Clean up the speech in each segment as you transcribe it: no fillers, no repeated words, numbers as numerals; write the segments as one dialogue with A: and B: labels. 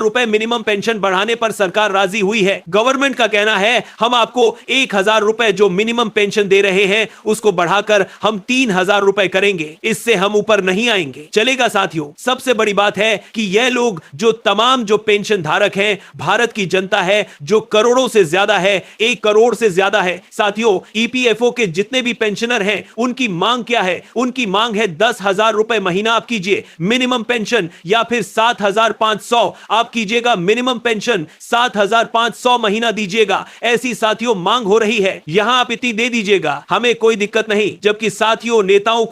A: रुपए minimum pension बढ़ाने पर सरकार राजी हुई है। गवर्नमेंट का कहना है हम आपको 1,000 रुपए जो मिनिमम पेंशन दे रहे हैं उसको बढ़ाकर हम 3,000 रुपए करेंगे, इससे हम ऊपर नहीं आएंगे। चलेगा साथियों। सबसे बड़ी बात है कि यह लोग जो तमाम जो पेंशन धारक हैं, भारत की जनता है जो करोड़ों से ज्यादा है, 1 करोड़ से ज्यादा है। साथियों, ईपीएफओ के जितने भी पेंशनर हैं उनकी मांग क्या है? उनकी मांग है 10,000 रुपए महीना आप कीजिए मिनिमम पेंशन, या फिर 7,500 आप कीजिएगा मिनिमम पेंशन, 7,500 महीना दीजिएगा। ऐसी साथियों मांग हो रही है। यहां आप इतनी दे दीजिएगा, हमें कोई दिक्कत नहीं। जबकि साथियों नेताओं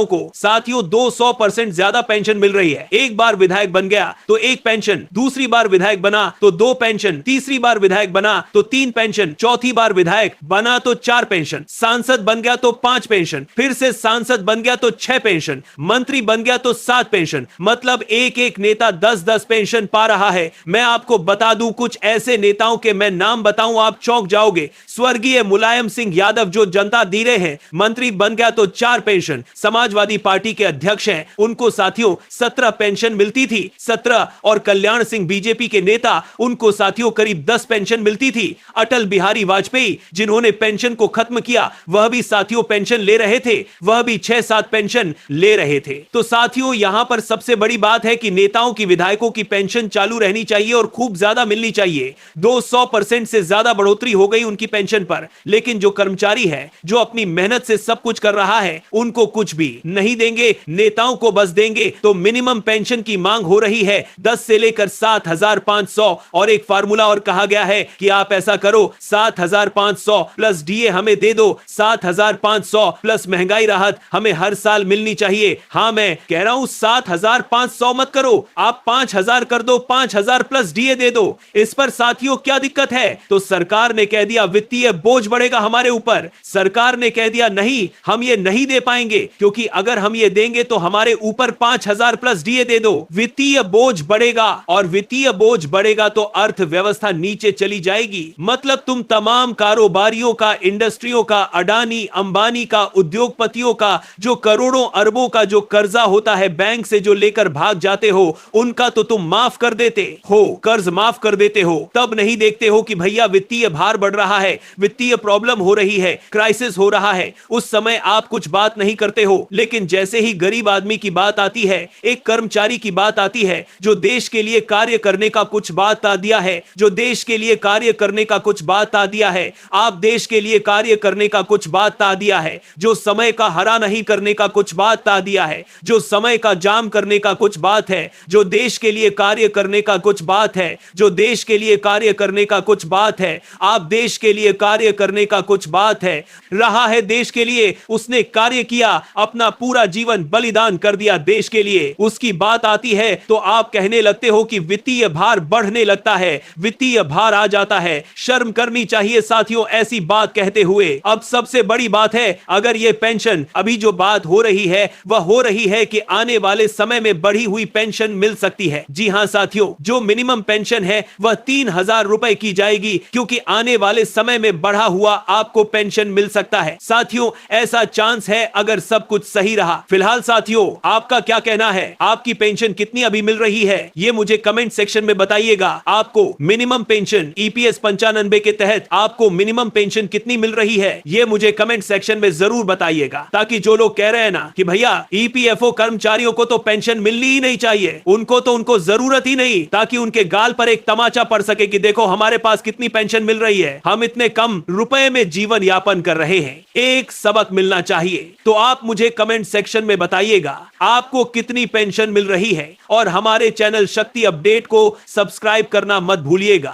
A: को साथियों 200% ज्यादा पेंशन मिल रही है। एक बार विधायक बन गया तो 1 पेंशन, दूसरी बार विधायक बना तो 2 पेंशन, तीसरी बार विधायक बना तो 3 पेंशन, चौथी बार विधायक बना तो 4 पेंशन, सांसद बन गया तो 5 पेंशन, फिर से सांसद बन गया तो 6 पेंशन, मंत्री बन गया तो 7 पेंशन। मतलब एक एक नेता 10-10 पेंशन पा रहा है। मैं आपको बता दूं कुछ ऐसे नेताओं के मैं नाम बताऊं आप चौंक जाओगे। स्वर्गीय मुलायम सिंह यादव जो जनता दे रहे हैं, मंत्री बन गया तो 4 पेंशन। समाजवादी पार्टी के अध्यक्ष हैं, उनको साथियों 17 पेंशन मिलती थी, 17। और कल्याण सिंह बीजेपी के नेता, उनको साथियों करीब 10 पेंशन मिलती थी। अटल बिहारी वाजपेयी जिन्होंने पेंशन को खत्म किया, वह भी साथियों पेंशन ले रहे थे, वह भी 6-7 पेंशन ले रहे थे। तो साथियों यहां पर सबसे बड़ी बात है कि नेताओं की, विधायकों की पेंशन चालू रहनी चाहिए और खूब ज्यादा मिलनी चाहिए। 200% से ज्यादा बढ़ोतरी हो गई उनकी पेंशन पर। लेकिन जो कर्मचारी है, जो अपनी मेहनत से सब कुछ कर रहा है, उनको कुछ भी नहीं देंगे, नेताओं को बस देंगे। तो मिनिमम पेंशन की मांग हो रही है 10 से लेकर 7,500। और एक फार्मूला और कहा गया है कि आप ऐसा करो, 7,500 प्लस डीए हमें दे दो, 7,500 प्लस महंगाई राहत हमें हर साल मिलनी चाहिए। हां मैं कह रहा हूं 7,500 मत करो, आप 5,000 कर दो, 5,000 प्लस डीए दे दो। इस पर साथियों क्या दिक्कत है? तो सरकार ने कह दिया वित्तीय बोझ बढ़ेगा हमारे ऊपर। सरकार ने कह दिया नहीं, हम ये नहीं दे पाएंगे, क्योंकि अगर हम ये देंगे तो हमारे ऊपर 5,000 प्लस डीए दे दो। वित्तीय बोझ बढ़ेगा, और वित्तीय बोझ बढ़ेगा तो अर्थव्यवस्था नीचे चली जाएगी। मतलब तुम तमाम कारोबारियों का, इंडस्ट्रियों का, अडानी अंबानी का, उद्योगपतियों का जो करोड़ों अरबों का जो कर्जा होता है बैंक से जो लेकर भाग जाते हो, उनका तो तुम माफ कर देते हो, कर्ज माफ कर देते हो। तब नहीं देखते हो कि भैया वित्तीय भार बढ़ रहा है, वित्तीय प्रॉब्लम हो रही है, क्राइसिस हो रहा है। उस समय आप कुछ बात नहीं करते हो। लेकिन जैसे ही गरीब आदमी की बात आती है, एक कर्मचारी की बात आती है जो देश के लिए कार्य करने का कुछ बात आ दिया है, जो देश के लिए कार्य करने का कुछ बात आ दिया है, आप देश के लिए कार्य करने का कुछ बात आ दिया है, जो समय का हरा नहीं करने का कुछ बात आ दिया है, जो समय का जाम करने का कुछ बात है, जो देश के लिए कार्य करने का कुछ बात है, जो देश के लिए कार्य करने का कुछ बात है, आप देश के लिए कार्य करने का कुछ बात है, रहा है देश के लिए, उसने कार्य किया, अपना पूरा जीवन बलिदान कर दिया देश के लिए, उसकी बात आती है तो आप कहने लगते हो कि वित्तीय भार बढ़ने लगता है, वित्तीय भार आ जाता है। शर्म करनी चाहिए साथियों ऐसी बात कहते हुए। अब सबसे बड़ी बात है, अगर ये पेंशन अभी जो बात हो रही है वह हो रही है कि आने वाले समय में बढ़ी हुई पेंशन मिल सकती है। जी हां साथियों, जो मिनिमम पेंशन है वह 3,000 रुपए की जाएगी, क्योंकि आने वाले समय में बढ़ा हुआ आपको पेंशन मिल सकता है। साथियों ऐसा चांस है अगर सब कुछ सही रहा। फिलहाल साथियों आपका क्या कहना है? आपकी पेंशन कितनी अभी मिल रही है ये मुझे कमेंट सेक्शन में बताइएगा। आपको मिनिमम पेंशन ईपीएस 95 के तहत आपको मिनिमम पेंशन कितनी मिल रही है ये मुझे कमेंट सेक्शन में जरूर बताइएगा, ताकि जो लोग कह रहे हैं ना कि भैया ईपीएफओ कर्मचारियों को तो पेंशन मिलनी ही नहीं चाहिए, उनको जरूरत ही नहीं, ताकि उनके गाल पर एक तमाचा पड़ सके कि देखो हमारे पास कितनी पेंशन मिल रही है, हम इतने कम रुपए में जीवन यापन कर रहे हैं। एक सबक मिलना चाहिए। तो आप मुझे कमेंट सेक्शन में बताइएगा आपको कितनी पेंशन मिल रही है, और हमारे चैनल शक्ति अपडेट को सब्सक्राइब करना मत भूलिएगा।